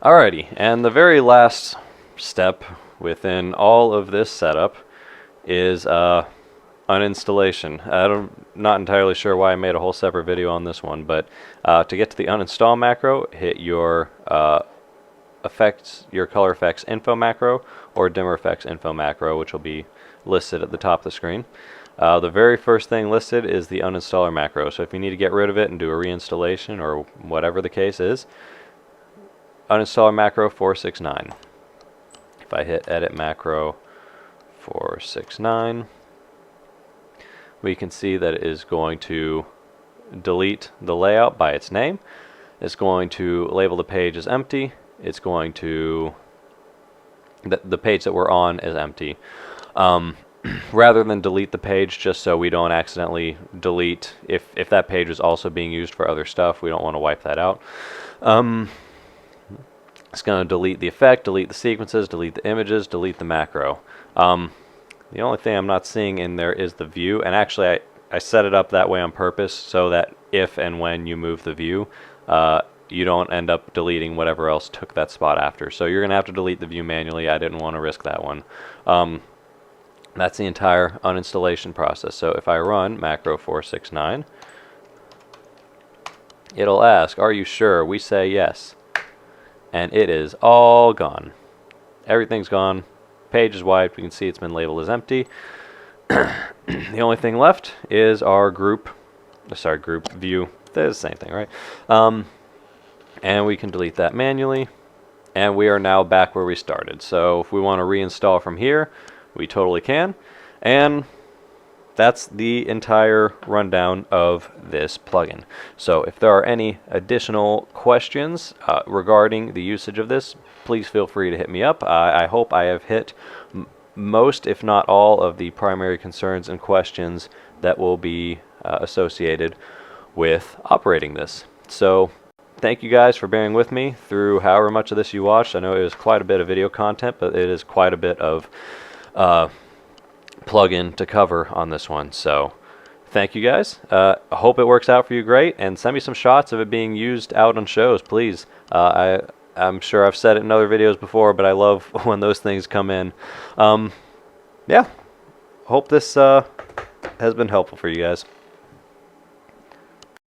Alrighty, and the very last step within all of this setup is uninstallation. I'm not entirely sure why I made a whole separate video on this one, but to get to the uninstall macro, hit your your ColFX info macro or dimmer effects info macro, which will be listed at the top of the screen. The very first thing listed is the uninstaller macro. So if you need to get rid of it and do a reinstallation or whatever the case is, uninstaller macro 469. If I hit edit macro 469, we can see that it is going to delete the layout by its name. It's going to label the page as empty. It's going to the page that we're on is empty. Rather than delete the page, just so we don't accidentally delete if that page is also being used for other stuff, we don't want to wipe that out. It's going to delete the effect, delete the sequences, delete the images, delete the macro. The only thing I'm not seeing in there is the view, and actually I set it up that way on purpose so that if and when you move the view, you don't end up deleting whatever else took that spot after. So you're going to have to delete the view manually. I didn't want to risk that one. That's the entire uninstallation process. So if I run macro 469, it'll ask, are you sure? We say yes. And it is all gone. Everything's gone. Page is wiped. We can see it's been labeled as empty. The only thing left is our group view. They're the same thing, right? And we can delete that manually. And we are now back where we started. So if we want to reinstall from here, we totally can. And that's the entire rundown of this plugin. So if there are any additional questions regarding the usage of this, please feel free to hit me up. I hope I have hit most, if not all, of the primary concerns and questions that will be associated with operating this. So thank you guys for bearing with me through however much of this you watched. I know it was quite a bit of video content, but it is quite a bit of plugin to cover on this one. So thank you guys. I hope it works out for you great, and send me some shots of it being used out on shows, please. I'm sure I've said it in other videos before, but I love when those things come in. Yeah, hope this has been helpful for you guys.